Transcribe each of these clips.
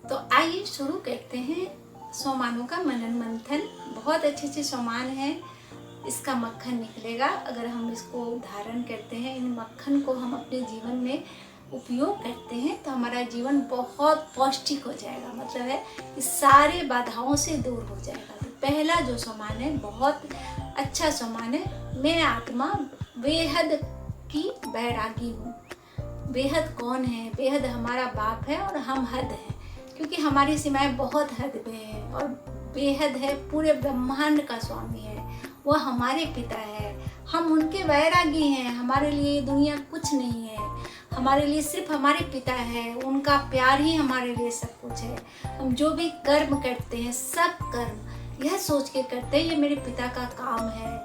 तो आइए शुरू करते हैं सोमानों का मनन मंथन। बहुत अच्छे अच्छे सोमान हैं, इसका मक्खन निकलेगा अगर हम इसको धारण करते हैं। इन मक्खन को हम अपने जीवन में उपयोग करते हैं तो हमारा जीवन बहुत पौष्टिक हो जाएगा, मतलब है इस सारे बाधाओं से दूर हो जाएगा। तो पहला जो सोमान है बहुत अच्छा सोमान है, मैं आत्मा बेहद की बैरागी हूँ। बेहद कौन है? बेहद हमारा बाप है और हम हद हैं, क्योंकि हमारी सीमाएं बहुत हद में है। और बेहद है पूरे ब्रह्मांड का स्वामी है, वह हमारे पिता है, हम उनके वैरागी हैं। हमारे लिए दुनिया कुछ नहीं है, हमारे लिए सिर्फ हमारे पिता है, उनका प्यार ही हमारे लिए सब कुछ है। हम जो भी कर्म करते हैं सब कर्म यह सोच के करते हैं ये मेरे पिता का काम है।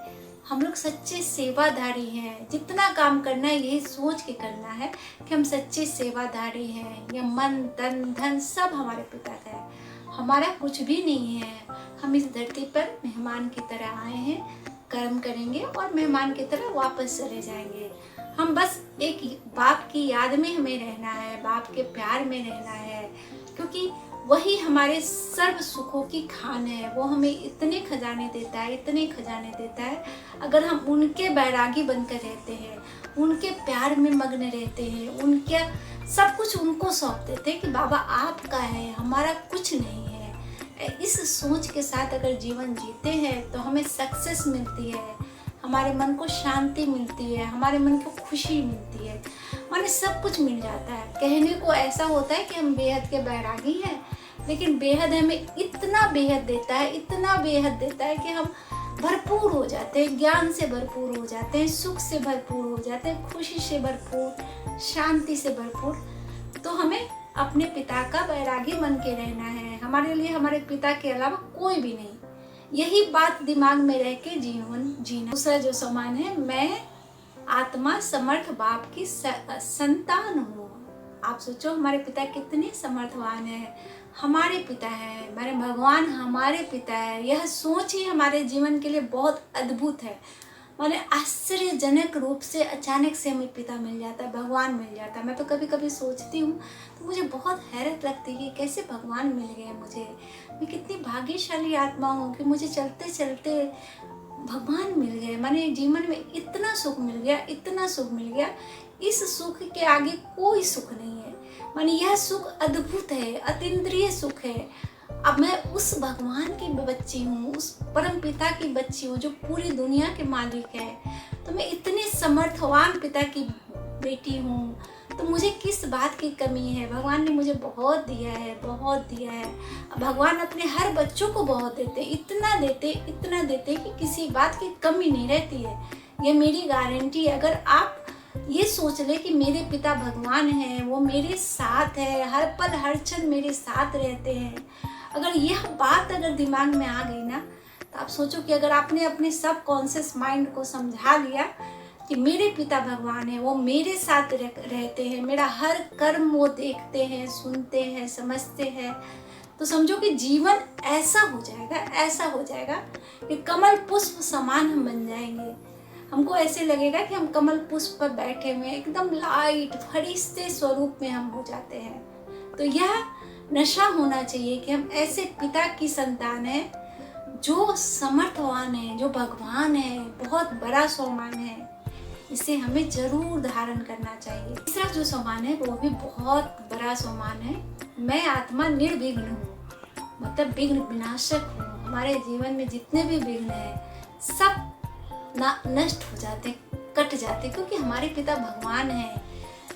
हम लोग सच्चे सेवाधारी हैं, जितना काम करना है यही सोच के करना है कि हम सच्चे सेवाधारी हैं। यह मन तन धन सब हमारे पिता का है, हमारा कुछ भी नहीं है। हम इस धरती पर मेहमान की तरह आए हैं, कर्म करेंगे और मेहमान की तरह वापस चले जाएंगे। हम बस एक बाप की याद में हमें रहना है, बाप के प्यार में रहना है, क्योंकि वही हमारे सर्व सुखों की खान है। वो हमें इतने खजाने देता है, इतने खजाने देता है। अगर हम उनके बैरागी बनकर रहते हैं, उनके प्यार में मग्न रहते हैं, उनके सब कुछ उनको सौंप देते हैं कि बाबा आपका है, हमारा कुछ नहीं है। इस सोच के साथ अगर जीवन जीते हैं तो हमें सक्सेस मिलती है, हमारे मन को शांति मिलती है, हमारे मन को खुशी मिलती है, माने सब कुछ मिल जाता है। कहने को ऐसा होता है कि हम बेहद के बैरागी हैं, लेकिन बेहद हमें इतना बेहद देता है, इतना बेहद देता है कि हम भरपूर हो जाते हैं, ज्ञान से भरपूर हो जाते हैं, सुख से भरपूर हो जाते हैं, खुशी से भरपूर, शांति से भरपूर। तो हमें अपने पिता का बैरागी बन के रहना है। हमारे लिए हमारे पिता के अलावा कोई भी नहीं, यही बात दिमाग में रह के जीवन जीना। दूसरा जो समान है, मैं आत्मा समर्थ बाप की संतान हूँ। आप सोचो हमारे पिता कितने समर्थवान हैं, हमारे पिता है, हमारे भगवान हमारे पिता है। यह सोच ही हमारे जीवन के लिए बहुत अद्भुत है। माने आश्चर्यजनक रूप से अचानक से हमें पिता मिल जाता है, भगवान मिल जाता है। मैं तो कभी कभी सोचती हूँ तो मुझे बहुत हैरत लगती है कि कैसे भगवान मिल गए मुझे। मैं कितनी भाग्यशाली आत्मा हूँ कि मुझे चलते चलते भगवान मिल गए। माने जीवन में इतना सुख मिल गया, इतना सुख मिल गया, इस सुख के आगे कोई सुख नहीं है। माने यह सुख अद्भुत है, अतीन्द्रिय सुख है। अब मैं उस भगवान की बच्ची हूँ, उस परम पिता की बच्ची हूँ जो पूरी दुनिया के मालिक है। तो मैं इतने समर्थवान पिता की बेटी हूँ, तो मुझे किस बात की कमी है? भगवान ने मुझे बहुत दिया है, बहुत दिया है। भगवान अपने हर बच्चों को बहुत देते, इतना देते कि किसी बात की कमी नहीं रहती है। ये मेरी गारंटी है। अगर आप ये सोच ले कि मेरे पिता भगवान हैं, वो मेरे साथ है, हर पल हर क्षण मेरे साथ रहते हैं, अगर यह बात अगर दिमाग में आ गई ना, तो आप सोचो कि अगर आपने अपने सब कॉन्शियस माइंड को समझा लिया कि मेरे पिता भगवान है, वो मेरे साथ रहते हैं, मेरा हर कर्म वो देखते हैं, सुनते हैं, समझते हैं, तो समझो कि जीवन ऐसा हो जाएगा, ऐसा हो जाएगा कि कमल पुष्प समान हम बन जाएंगे। हमको ऐसे लगेगा कि हम कमल पुष्प पर बैठे हुए, एकदम लाइट फरिश्ते स्वरूप में हम हो जाते हैं। तो यह नशा होना चाहिए कि हम ऐसे पिता की संतान हैं जो समर्थवान है, जो भगवान है, बहुत बड़ा सोमान है। इसे हमें जरूर धारण करना चाहिए। तीसरा जो सोमान है वो भी बहुत बड़ा सोमान है, मैं आत्मा निर्विघ्न हूँ, मतलब विघ्न विनाशक हूँ। हमारे जीवन में जितने भी विघ्न है सब नष्ट हो जाते, कट जाते, क्योंकि हमारे पिता भगवान हैं।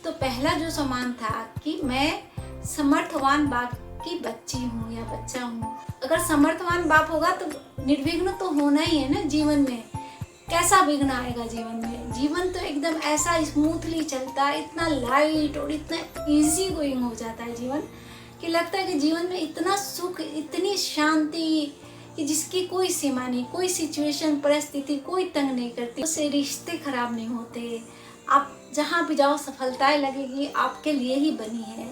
तो पहला जो समान था कि मैं समर्थवान बाप की बच्ची हूँ या बच्चा हूँ। अगर समर्थवान बाप होगा तो निर्विघ्न तो होना ही है ना जीवन में। कैसा विघ्न आएगा जीवन में? जीवन तो एकदम ऐसा स्मूथली चलता है, इतना लाइट और इतना इजी गोइंग हो जाता है जीवन कि लगता है कि जीवन में इतना सुख, इतनी शांति कि जिसकी कोई सीमा नहीं, कोई सिचुएशन परिस्थिति कोई तंग नहीं करती, उससे रिश्ते खराब नहीं होते। आप जहाँ भी जाओ सफलताएं लगेगी आपके लिए ही बनी है।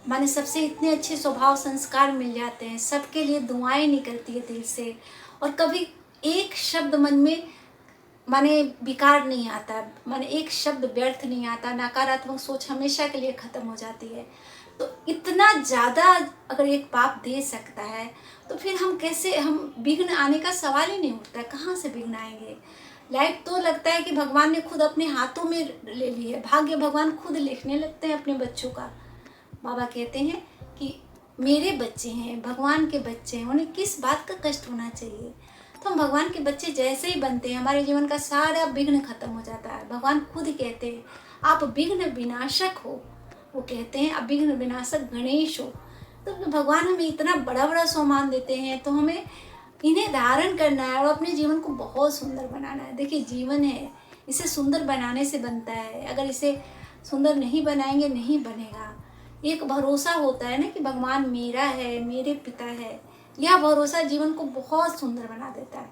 माने सबसे इतने अच्छे स्वभाव संस्कार मिल जाते हैं, सबके लिए दुआएं निकलती है दिल से, और कभी एक शब्द मन में माने बेकार नहीं आता, माने एक शब्द व्यर्थ नहीं आता, नकारात्मक सोच हमेशा के लिए ख़त्म हो जाती है। तो इतना ज़्यादा अगर एक बाप दे सकता है तो फिर हम कैसे, हम विघ्न आने का सवाल ही नहीं उठता है, कहाँ से विघ्न आएंगे। लाइफ तो लगता है कि भगवान ने खुद अपने हाथों में ले ली है, भाग्य भगवान खुद लिखने लगते हैं अपने बच्चों का। बाबा कहते हैं कि मेरे बच्चे हैं, भगवान के बच्चे हैं, उन्हें किस बात का कष्ट होना चाहिए। तो हम भगवान के बच्चे जैसे ही बनते हैं हमारे जीवन का सारा विघ्न खत्म हो जाता है। भगवान खुद कहते हैं आप विघ्न विनाशक हो, वो कहते हैं आप विघ्न विनाशक गणेश हो। तो भगवान हमें इतना बड़ा बड़ा सम्मान देते हैं, तो हमें इन्हें धारण करना है और अपने जीवन को बहुत सुंदर बनाना है। देखिए जीवन है, इसे सुंदर बनाने से बनता है, अगर इसे सुंदर नहीं बनाएंगे नहीं बनेगा। एक भरोसा होता है ना कि भगवान मेरा है, मेरे पिता है, यह भरोसा जीवन को बहुत सुंदर बना देता है।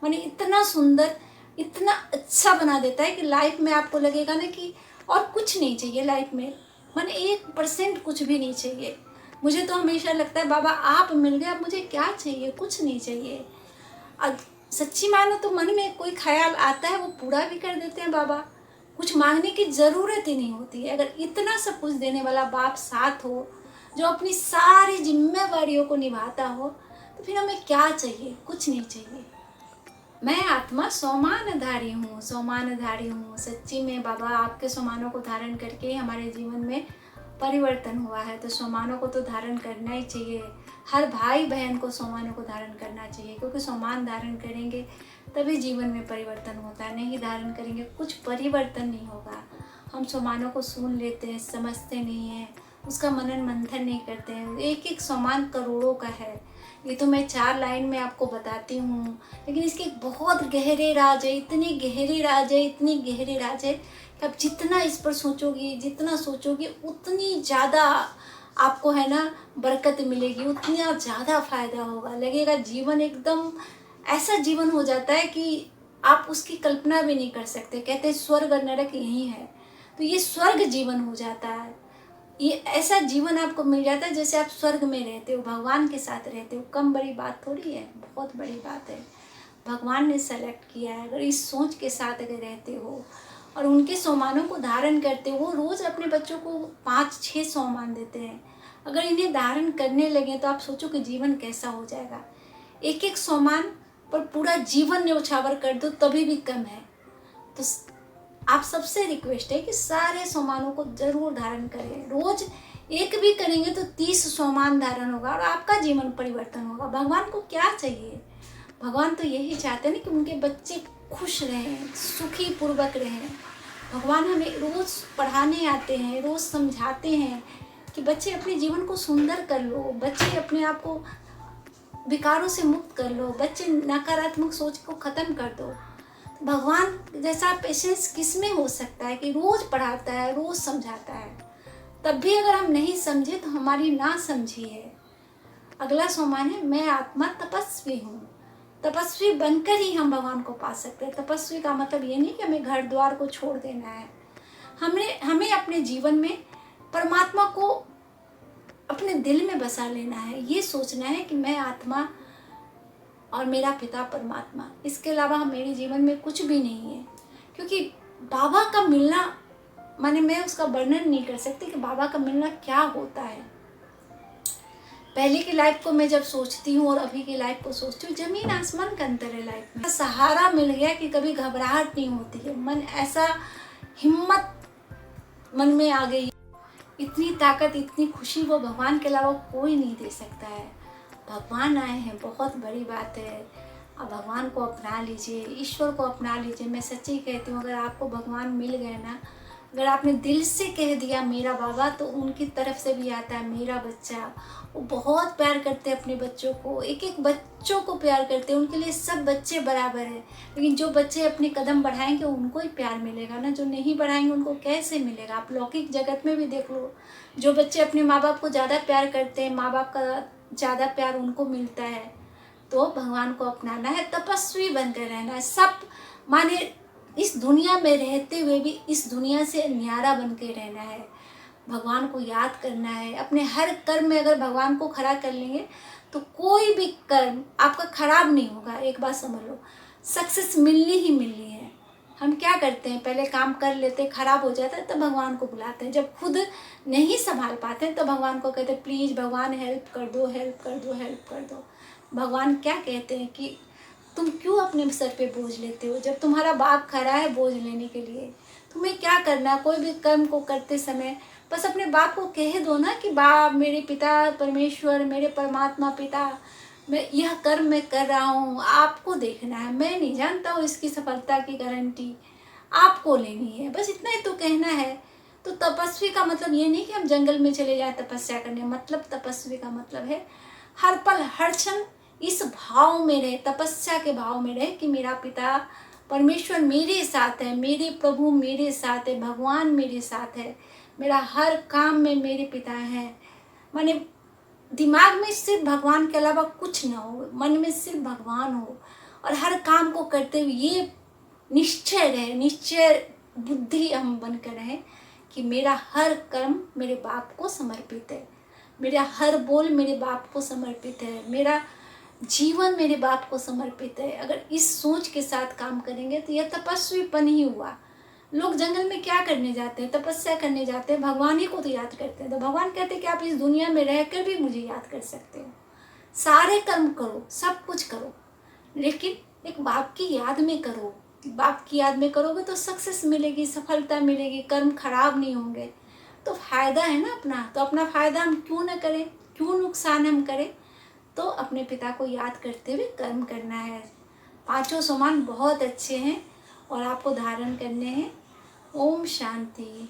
माने इतना सुंदर, इतना अच्छा बना देता है कि लाइफ में आपको लगेगा ना कि और कुछ नहीं चाहिए लाइफ में, माने 1% कुछ भी नहीं चाहिए। मुझे तो हमेशा लगता है बाबा आप मिल गए, अब मुझे क्या चाहिए, कुछ नहीं चाहिए। अब सच्ची मानो तो मन में कोई ख्याल आता है वो पूरा भी कर देते हैं बाबा, कुछ मांगने की ज़रूरत ही नहीं होती है। अगर इतना सब कुछ देने वाला बाप साथ हो, जो अपनी सारी जिम्मेवारियों को निभाता हो, तो फिर हमें क्या चाहिए, कुछ नहीं चाहिए। मैं आत्मा सोमानधारी हूँ, सोमानधारी हूँ। सच्ची में बाबा आपके सोमानों को धारण करके हमारे जीवन में परिवर्तन हुआ है, तो सोमानों को तो धारण करना ही चाहिए। हर भाई बहन को सोमानों को धारण करना चाहिए, क्योंकि सोमान धारण करेंगे तभी जीवन में परिवर्तन होता है, नहीं धारण करेंगे कुछ परिवर्तन नहीं होगा। हम सोमानों को सुन लेते हैं, समझते नहीं हैं, उसका मनन मंथन नहीं करते हैं। एक एक सोमान करोड़ों का है, ये तो मैं 4 लाइन में आपको बताती हूँ, लेकिन इसके बहुत गहरे राज है, इतने गहरे राज है, इतनी गहरे राज है कि आप जितना इस पर सोचोगी, जितना सोचोगी उतनी ज़्यादा आपको है ना बरकत मिलेगी, उतना ज़्यादा फायदा होगा। लगेगा जीवन एकदम ऐसा जीवन हो जाता है कि आप उसकी कल्पना भी नहीं कर सकते। कहते हैं स्वर्ग और नरक यही है, तो ये स्वर्ग जीवन हो जाता है। ये ऐसा जीवन आपको मिल जाता है जैसे आप स्वर्ग में रहते हो, भगवान के साथ रहते हो। कम बड़ी बात थोड़ी है, बहुत बड़ी बात है। भगवान ने सेलेक्ट किया है। अगर इस सोच के साथ अगर रहते हो और उनके सोमानों को धारण करते हो, वो रोज़ अपने बच्चों को 5-6 सोमान देते हैं। अगर इन्हें धारण करने लगे तो आप सोचो कि जीवन कैसा हो जाएगा। एक एक सोमान पर पूरा जीवन न्यौछावर कर दो तभी भी कम है। तो आप सबसे रिक्वेस्ट है कि सारे सोमानों को जरूर धारण करें। रोज एक भी करेंगे तो 30 सोमान धारण होगा और आपका जीवन परिवर्तन होगा। भगवान को क्या चाहिए? भगवान तो यही चाहते हैं ना कि उनके बच्चे खुश रहें, सुखी पूर्वक रहें। भगवान हमें रोज पढ़ाने आते हैं, रोज समझाते हैं कि बच्चे अपने जीवन को सुंदर कर लो, बच्चे अपने आप को विकारों से मुक्त कर लो, बच्चे नकारात्मक सोच को ख़त्म कर दो। भगवान जैसा पेशेंस किस में हो सकता है कि रोज पढ़ाता है, रोज समझाता है, तब भी अगर हम नहीं समझे तो हमारी ना समझी है। अगला सोमान है मैं आत्मा तपस्वी हूँ। तपस्वी बनकर ही हम भगवान को पा सकते हैं। तपस्वी का मतलब ये नहीं कि हमें घर द्वार को छोड़ देना है। हमें अपने जीवन में परमात्मा को अपने दिल में बसा लेना है। ये सोचना है कि मैं आत्मा और मेरा पिता परमात्मा, इसके अलावा मेरे जीवन में कुछ भी नहीं है। क्योंकि बाबा का मिलना, माने मैं उसका वर्णन नहीं कर सकती कि बाबा का मिलना क्या होता है। पहले की लाइफ को मैं जब सोचती हूँ और अभी की लाइफ को सोचती हूँ, जमीन आसमान का अंतर है लाइफ में। सहारा मिल गया कि कभी घबराहट नहीं होती है। मन ऐसा, हिम्मत मन में आ गई, इतनी ताकत, इतनी खुशी वो भगवान के अलावा कोई नहीं दे सकता है। भगवान आए हैं, बहुत बड़ी बात है। अब भगवान को अपना लीजिए, ईश्वर को अपना लीजिए। मैं सच्ची कहती हूँ, अगर आपको भगवान मिल गए ना, अगर आपने दिल से कह दिया मेरा बाबा, तो उनकी तरफ से भी आता है मेरा बच्चा। वो बहुत प्यार करते हैं अपने बच्चों को, एक एक बच्चों को प्यार करते हैं। उनके लिए सब बच्चे बराबर हैं। लेकिन जो बच्चे अपने कदम बढ़ाएंगे उनको ही प्यार मिलेगा ना, जो नहीं बढ़ाएंगे उनको कैसे मिलेगा। आप लौकिक जगत में भी देख लो, जो बच्चे अपने माँ बाप को ज़्यादा प्यार करते हैं, माँ बाप का ज़्यादा प्यार उनको मिलता है। तो भगवान को अपनाना है, तपस्वी बनकर रहना है। सब माने इस दुनिया में रहते हुए भी इस दुनिया से न्यारा बन के रहना है। भगवान को याद करना है। अपने हर कर्म में अगर भगवान को खड़ा कर लेंगे तो कोई भी कर्म आपका खराब नहीं होगा। एक बात समझ लो, सक्सेस मिलनी ही मिलनी है। हम क्या करते हैं, पहले काम कर लेते, खराब हो जाता है तो भगवान को बुलाते हैं। जब खुद नहीं संभाल पाते हैं तो भगवान को कहते हैं प्लीज़ भगवान हेल्प कर दो, हेल्प कर दो, हेल्प कर दो। भगवान क्या कहते हैं कि तुम क्यों अपने सर पे बोझ लेते हो, जब तुम्हारा बाप खड़ा है बोझ लेने के लिए। तुम्हें क्या करना, कोई भी कर्म को करते समय बस अपने बाप को कह दो ना कि बाप, मेरे पिता परमेश्वर, मेरे परमात्मा पिता, मैं यह कर्म मैं कर रहा हूँ, आपको देखना है, मैं नहीं जानता हूँ इसकी सफलता की गारंटी, आपको लेनी है, बस इतना ही तो कहना है। तो तपस्वी का मतलब ये नहीं कि हम जंगल में चले जाएं तपस्या करने, मतलब तपस्वी का मतलब है हर पल हर क्षण इस भाव में रहे, तपस्या के भाव में रहे कि मेरा पिता परमेश्वर मेरे साथ है, मेरे प्रभु मेरे साथ है, भगवान मेरे साथ है, मेरा हर काम में मेरे पिता हैं। माने दिमाग में सिर्फ भगवान के अलावा कुछ ना हो, मन में सिर्फ भगवान हो, और हर काम को करते हुए ये निश्चय रहे, निश्चय बुद्धि हम बनकर रहे कि मेरा हर कर्म मेरे बाप को समर्पित है, मेरा हर बोल मेरे बाप को समर्पित है, मेरा जीवन मेरे बाप को समर्पित है। अगर इस सोच के साथ काम करेंगे तो यह तपस्वीपन ही हुआ। लोग जंगल में क्या करने जाते हैं, तपस्या करने जाते हैं, भगवान ही को तो याद करते हैं। तो भगवान कहते हैं कि आप इस दुनिया में रहकर भी मुझे याद कर सकते हो, सारे कर्म करो, सब कुछ करो, लेकिन एक बाप की याद में करो। बाप की याद में करोगे तो सक्सेस मिलेगी, सफलता मिलेगी, कर्म खराब नहीं होंगे, तो फायदा है ना अपना। तो अपना फायदा हम क्यों ना करें, क्यों नुकसान हम करें। तो अपने पिता को याद करते हुए कर्म करना है। पांचों सोमान बहुत अच्छे हैं और आपको धारण करने हैं। ओम शांति।